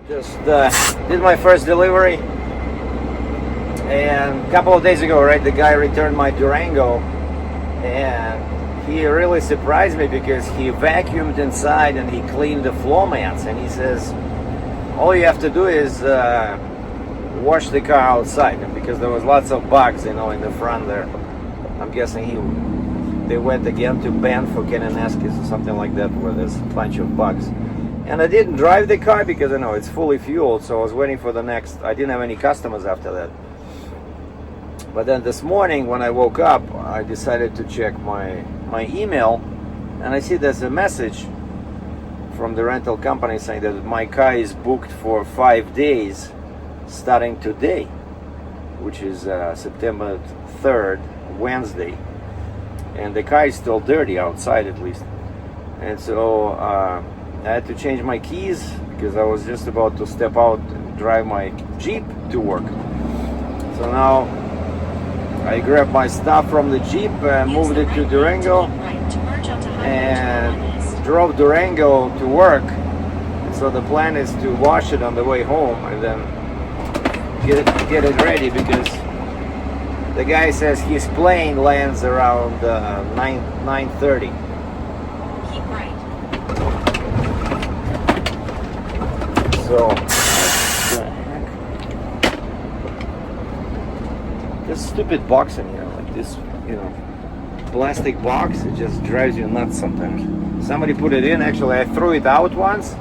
Just did my first delivery, and a couple of days ago, right, the guy returned my Durango, and he really surprised me because he vacuumed inside and he cleaned the floor mats, and he says all you have to do is wash the car outside, and because there was lots of bugs, in the front there. I'm guessing they went again to Bend for Kananaskis or something like that, where there's a bunch of bugs. And I didn't drive the car because I know it's fully fueled, so I was waiting for the next. I didn't have any customers after that. But then this morning when I woke up, I decided to check my email, and I see there's a message from the rental company saying that my car is booked for 5 days starting today, which is September 3rd, Wednesday. And the car is still dirty outside, at least. And so I had to change my keys because I was just about to step out and drive my Jeep to work. So now I grabbed my stuff from the Jeep and moved it to Durango and drove Durango to work. So the plan is to wash it on the way home and then get it ready, because the guy says his plane lands around 9:30. So, what the heck? This stupid box in here, like this, plastic box, it just drives you nuts sometimes. Somebody put it in, actually I threw it out once,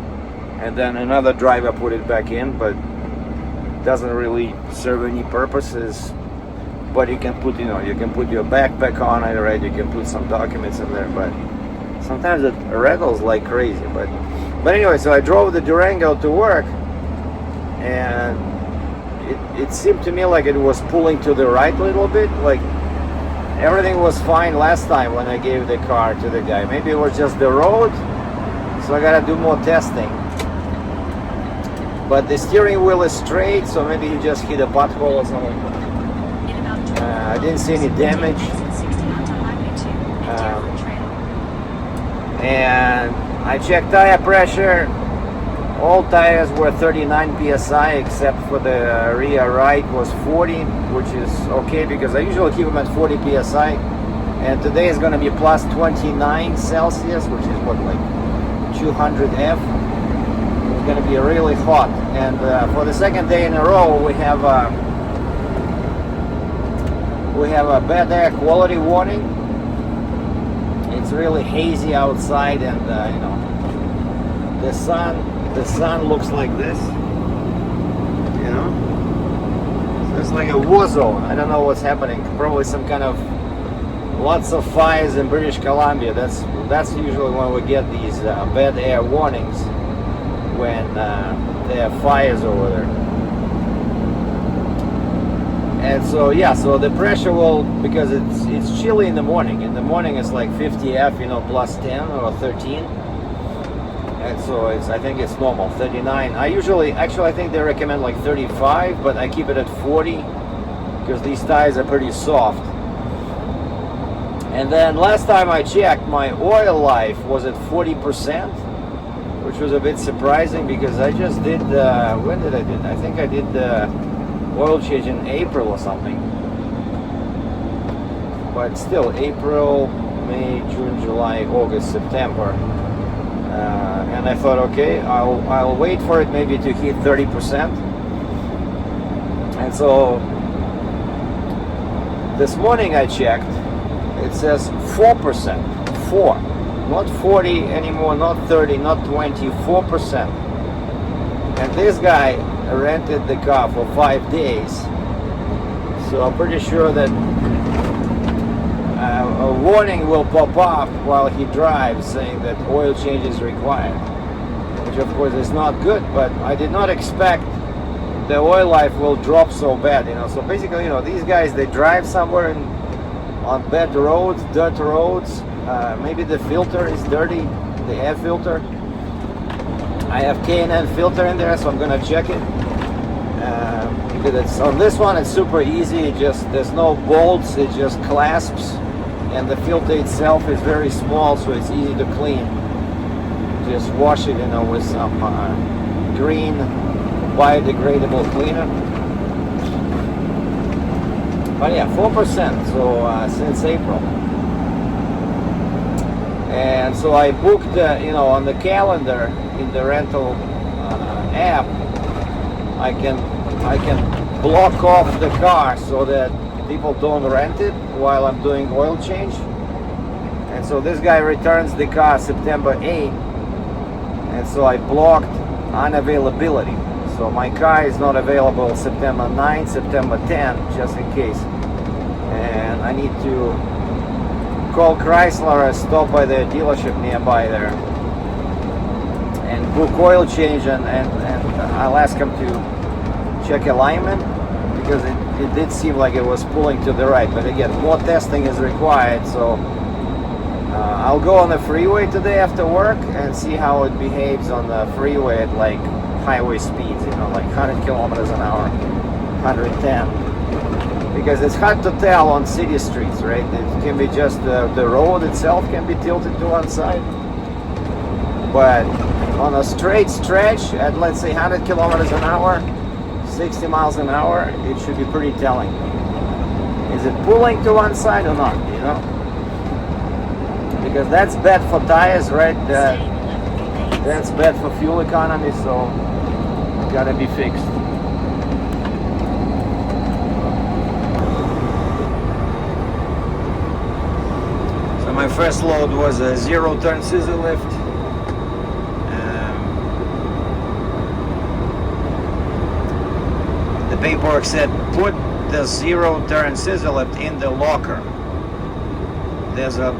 and then another driver put it back in, but it doesn't really serve any purposes. But you can put, you can put your backpack on it, right? You can put some documents in there, but sometimes it rattles like crazy. But anyway, so I drove the Durango to work, and it seemed to me like it was pulling to the right a little bit. Like everything was fine last time when I gave the car to the guy. Maybe it was just the road, so I gotta do more testing. But the steering wheel is straight, so maybe he just hit a pothole or something. I didn't see any damage. And I checked tire pressure. All tires were 39 psi except for the rear right was 40, which is okay because I usually keep them at 40 psi. And today is going to be plus 29 Celsius, which is what, like 200 F. It's going to be really hot. And for the second day in a row, we have a bad air quality warning. It's really hazy outside, and the sun looks like this. So it's like a war zone. I don't know what's happening. Probably some kind of lots of fires in British Columbia. That's usually when we get these bad air warnings, when there are fires over there. And so so the pressure will, because it's chilly in the morning. In the morning it's like 50 F, plus 10 or 13. And so I think it's normal, 39. I think they recommend like 35, but I keep it at 40 because these tires are pretty soft. And then last time I checked, my oil life was at 40%, which was a bit surprising because I just did, when did I do it? I think I did the oil change in April or something. But still, April, May, June, July, August, September. And I thought, okay, I'll wait for it maybe to hit 30%. And so this morning I checked, it says 4%, 4, not 40 anymore, not 30, not 20, 4%. And this guy rented the car for 5 days, so I'm pretty sure that a warning will pop up while he drives saying that oil change is required, which of course is not good, but I did not expect the oil life will drop so bad. So basically, these guys, they drive somewhere on bad roads, dirt roads, maybe the filter is dirty, the air filter. I have K&N filter in there, so I'm gonna check it. Because on this one it's super easy. There's no bolts, it just clasps, and the filter itself is very small, so it's easy to clean. Just wash it, with some green biodegradable cleaner. But yeah, 4%, so since April. And so I booked, on the calendar in the rental app. I can block off the car so that people don't rent it while I'm doing oil change. And so this guy returns the car September 8th, and so I blocked unavailability. So my car is not available September 9th, September 10th, just in case. And I need to call Chrysler and stop by their dealership nearby there and book oil change, and I'll ask him to check alignment, because it did seem like it was pulling to the right. But again, more testing is required, so I'll go on the freeway today after work and see how it behaves on the freeway at like highway speeds, like 100 kilometers an hour, 110. Because it's hard to tell on city streets, right? It can be just the road itself can be tilted to one side. But on a straight stretch at, let's say, 100 kilometers an hour, 60 miles an hour, it should be pretty telling. Is it pulling to one side or not, Because that's bad for tires, right? That's bad for fuel economy, so gotta be fixed. So my first load was a zero-turn scissor lift. The paperwork said put the zero-turn scissor lift in the locker. There's a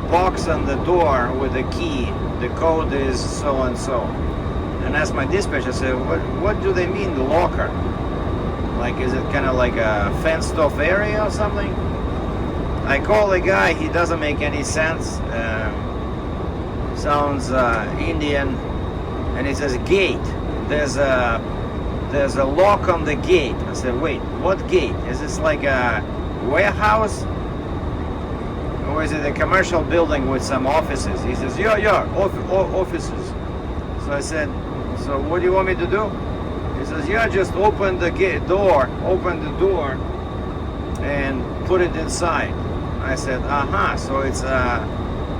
box on the door with a key. The code is so and so. And asked my dispatcher, I said, what do they mean, the locker? Like, is it kind of like a fenced off area or something? I call the guy, he doesn't make any sense. Sounds Indian. And he says, gate. There's a lock on the gate. I said, wait, what gate? Is this like a warehouse? Or is it a commercial building with some offices? He says, yeah, offices. So I said, so what do you want me to do? He says, yeah, just open the door and put it inside. I said, so it's a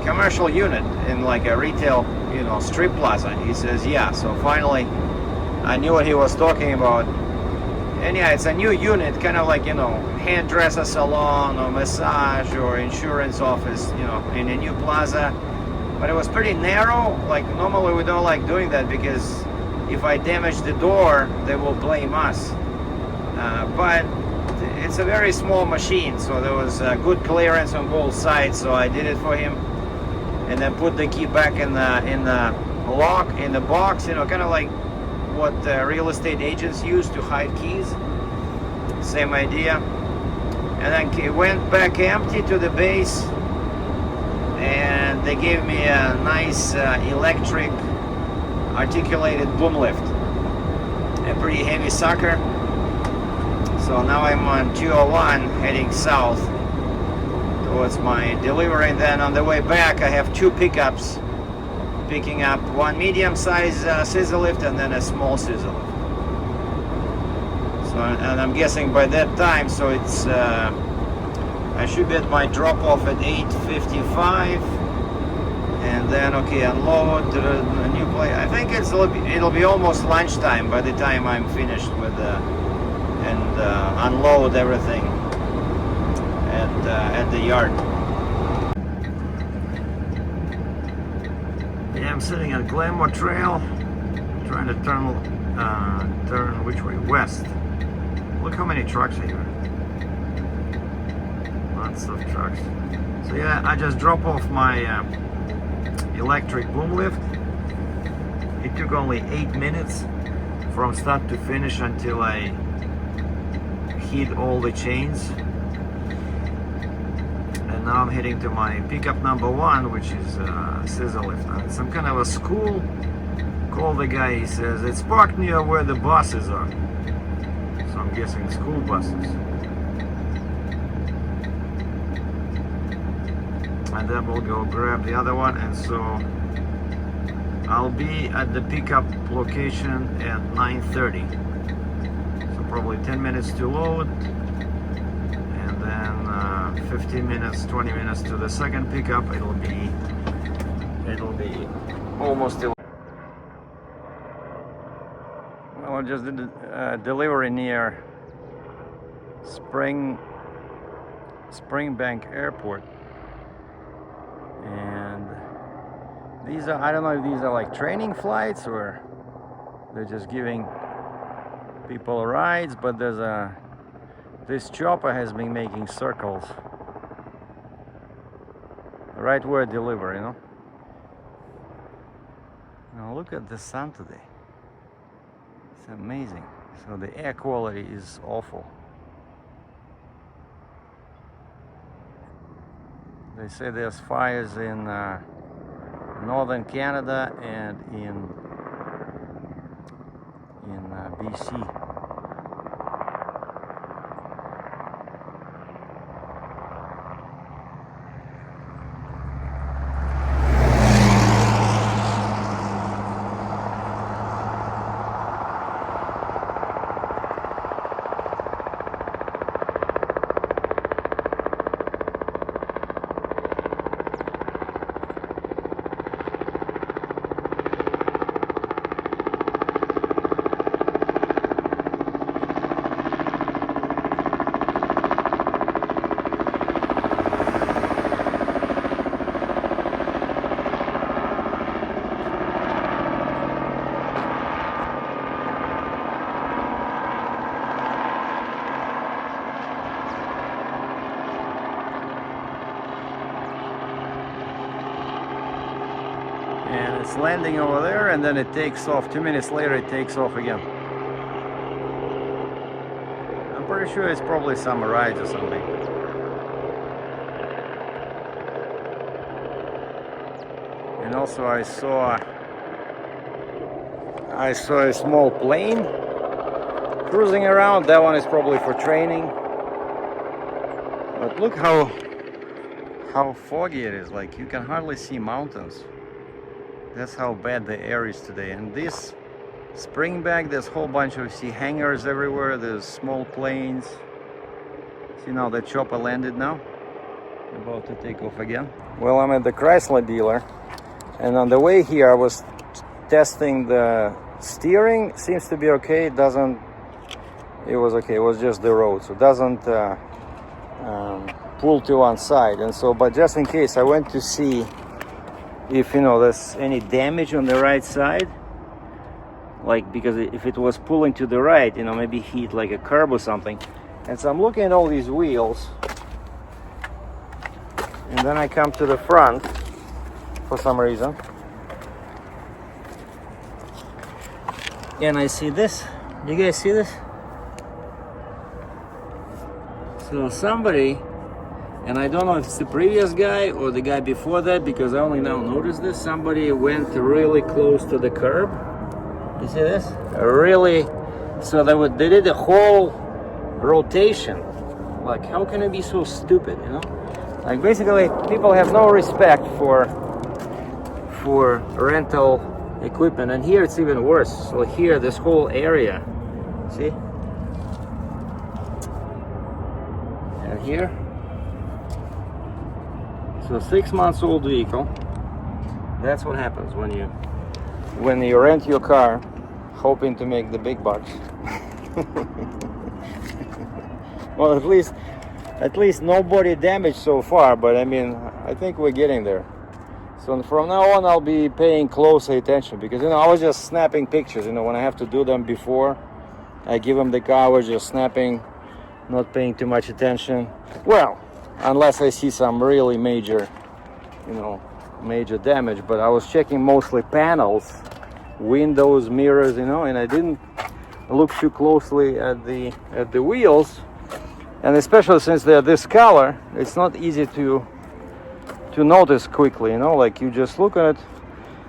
commercial unit in like a retail, strip plaza. He says, yeah. So finally, I knew what he was talking about. And yeah, it's a new unit, kind of like, hairdresser salon or massage or insurance office, in a new plaza. But it was pretty narrow. Like, normally we don't like doing that, because if I damage the door, they will blame us. But it's a very small machine, so there was good clearance on both sides, so I did it for him. And then put the key back in the lock, in the box, kind of like what real estate agents use to hide keys. Same idea. And then went back empty to the base, and they gave me a nice electric articulated boom lift, a pretty heavy sucker. So now I'm on 201 heading south towards my delivery, and then on the way back I have two pickups, picking up one medium-sized scissor lift and then a small scissor lift. So, and I'm guessing by that time, so it's I should be at my drop-off at 8:55, and then unload to the new place. I think it'll be almost lunchtime by the time I'm finished with and unload everything at the yard. Yeah, I'm sitting at Glenmore Trail, trying to turn which way? West. Look how many trucks are here. Lots of trucks. So yeah, I just dropped off my electric boom lift. It took only 8 minutes from start to finish until I hit all the chains. And now I'm heading to my pickup number 1, which is scissor lift. It's some kind of a school. Call the guy, he says it's parked near where the buses are. So I'm guessing school buses. And then we'll go grab the other one. And so I'll be at the pickup location at 9:30. So probably 10 minutes to load, and then 15 minutes, 20 minutes to the second pickup. It'll be almost. Well, I just did a delivery near Springbank Airport, and these are, I don't know if these are like training flights or they're just giving people rides, but this chopper has been making circles right where I deliver, you know. Now look at the sun today. It's amazing. So the air quality is awful. They say there's fires in northern Canada and in BC. And it's landing over there, and then it takes off. 2 minutes later it takes off again. I'm pretty sure it's probably some rides or something. And also I saw a small plane cruising around. That one is probably for training. But look how foggy it is. Like, you can hardly see mountains. That's how bad the air is today. And this Springbank, there's a whole bunch of, see, hangars everywhere. There's small planes. See, now the chopper landed now. About to take off again. Well, I'm at the Chrysler dealer, and on the way here I was testing the steering. Seems to be okay. It was okay. It was just the road, so it doesn't pull to one side. And so, but just in case, I went to see if, you know, there's any damage on the right side, like, because if it was pulling to the right, you know, maybe hit like a curb or something. And so I'm looking at all these wheels, and then I come to the front for some reason, and I see this. You guys see this? So somebody, and I don't know if it's the previous guy or the guy before that, because I only now noticed this, somebody went really close to the curb. You see this? Really? So they did a whole rotation. Like, how can it be so stupid, you know? Like, basically, people have no respect for rental equipment. And here it's even worse. So here, this whole area, see? And here. So 6 months old vehicle. That's what happens when you rent your car hoping to make the big bucks. Well, at least nobody damaged so far, but I mean, I think we're getting there. So from now on I'll be paying closer attention, because, you know, I was just snapping pictures, you know, when I have to do them before I give them the car. I was just snapping, not paying too much attention. Well, unless I see some really major, you know, major damage. But I was checking mostly panels, windows, mirrors, you know, and I didn't look too closely at the wheels. And especially since they're this color, it's not easy to notice quickly, you know. Like, you just look at it,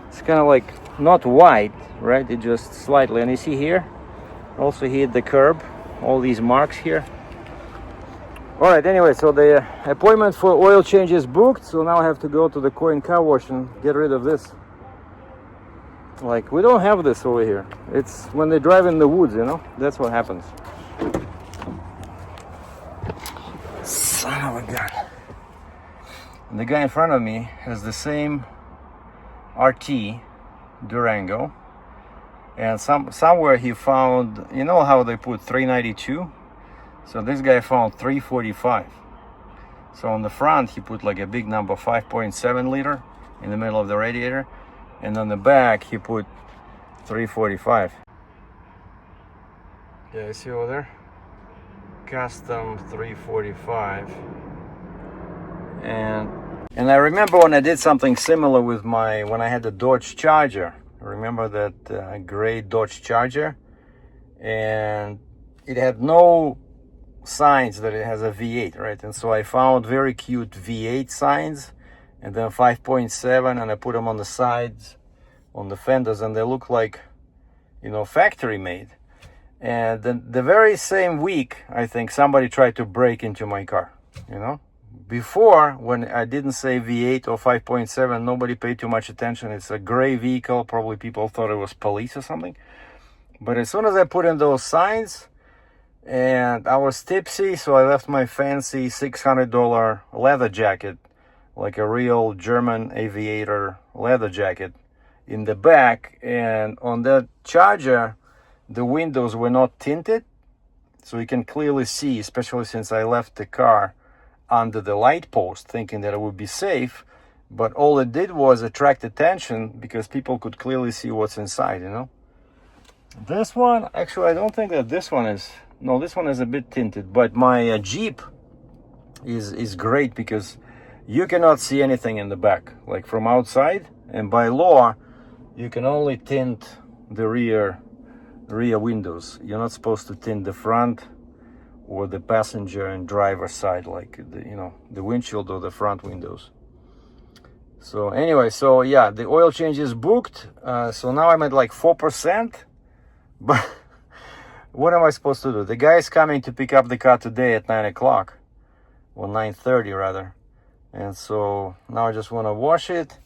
it's kind of like not white, right? It just slightly. And you see here, also hit the curb, all these marks here. All right, anyway, so the appointment for oil change is booked, so now I have to go to the Coin car wash and get rid of this. Like, we don't have this over here. It's when they drive in the woods, you know? That's what happens. Son of a gun. And the guy in front of me has the same RT Durango. And somewhere he found, you know how they put 392? So this guy found 345. So on the front, he put like a big number, 5.7 liter in the middle of the radiator. And on the back, he put 345. Yeah, you see over there? Custom 345. And I remember when I did something similar with when I had the Dodge Charger. Remember that gray Dodge Charger? And it had no signs that it has a V8, right? And so I found very cute V8 signs, and then 5.7, and I put them on the sides, on the fenders, and they look like, you know, factory made. And then the very same week, I think somebody tried to break into my car, you know? Before, when I didn't say V8 or 5.7, nobody paid too much attention. It's a gray vehicle. Probably people thought it was police or something. But as soon as I put in those signs, and I was tipsy, so I left my fancy $600 leather jacket, like a real German aviator leather jacket, in the back. And on that Charger, the windows were not tinted, so you can clearly see, especially since I left the car under the light post thinking that it would be safe. But all it did was attract attention because people could clearly see what's inside, you know. This one, actually, I don't think that this one is, no, this one is a bit tinted, but my Jeep is great because you cannot see anything in the back, like from outside. And by law, you can only tint the rear windows. You're not supposed to tint the front or the passenger and driver side, like the windshield or the front windows. So anyway, so yeah, the oil change is booked. So now I'm at like 4%. But what am I supposed to do? The guy is coming to pick up the car today at 9 o'clock, or 9:30 rather. And so now I just want to wash it.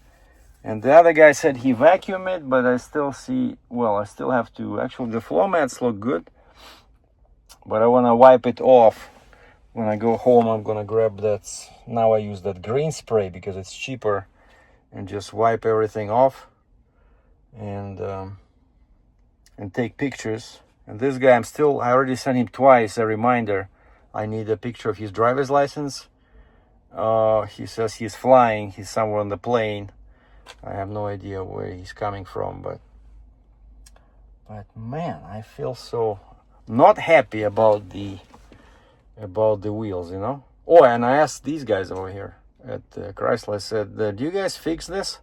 And the other guy said he vacuumed it, but I still see, well, I still have to, actually the floor mats look good, but I want to wipe it off. When I go home, I'm going to grab that, now I use that green spray because it's cheaper, and just wipe everything off and take pictures. And this guy, I already sent him twice a reminder. I need a picture of his driver's license. He says he's flying, he's somewhere on the plane. I have no idea where he's coming from, but man, I feel so not happy about the wheels, you know. Oh, and I asked these guys over here at Chrysler, I said, do you guys fix this?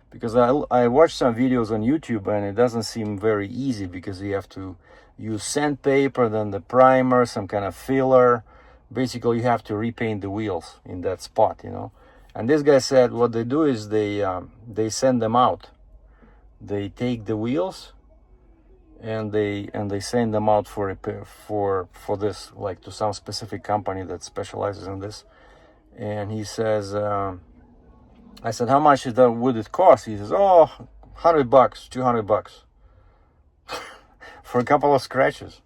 Because I watched some videos on YouTube and it doesn't seem very easy because you have to use sandpaper, then the primer, some kind of filler. Basically, you have to repaint the wheels in that spot, you know. And this guy said what they do is they send them out. They take the wheels and they send them out for repair for this, like to some specific company that specializes in this. And he says, I said, how much would it cost? He says, oh, $100, $200 for a couple of scratches.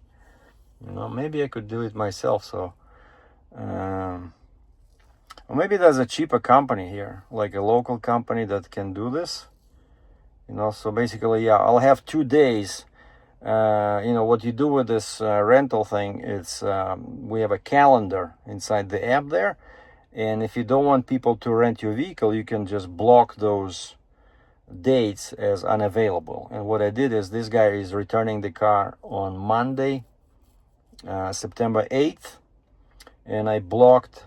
You know, maybe I could do it myself. So, or maybe there's a cheaper company here, like a local company that can do this. You know, so basically, yeah, I'll have 2 days. You know, what you do with this rental thing, it's we have a calendar inside the app there. And if you don't want people to rent your vehicle, you can just block those dates as unavailable. And what I did is this guy is returning the car on Monday, September 8th. And I blocked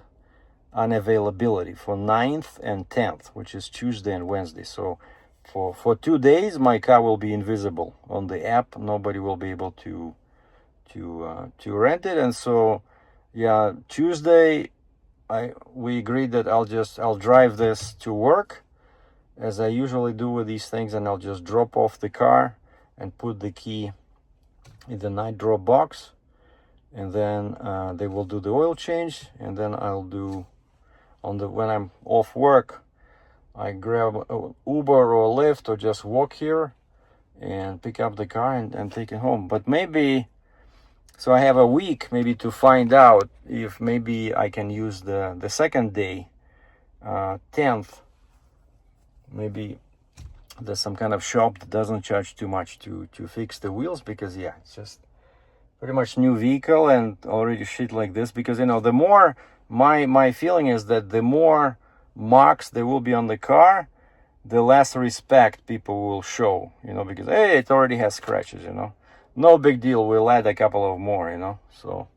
unavailability for 9th and 10th, which is Tuesday and Wednesday. So for 2 days, my car will be invisible on the app. Nobody will be able to rent it. And so, yeah, Tuesday, we agreed that I'll drive this to work as I usually do with these things, and I'll just drop off the car and put the key in the night drop box, and then they will do the oil change, and then I'll do when I'm off work, I grab Uber or Lyft or just walk here and pick up the car and take it home. But maybe, so I have a week maybe to find out if maybe I can use the second day, 10th. Maybe there's some kind of shop that doesn't charge too much to fix the wheels, because yeah, it's just pretty much new vehicle and already shit like this. Because you know, the more, my feeling is that the more marks there will be on the car, the less respect people will show, you know, because hey, it already has scratches, you know, no big deal, we'll add a couple of more, you know. So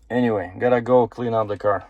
anyway, gotta go clean up the car.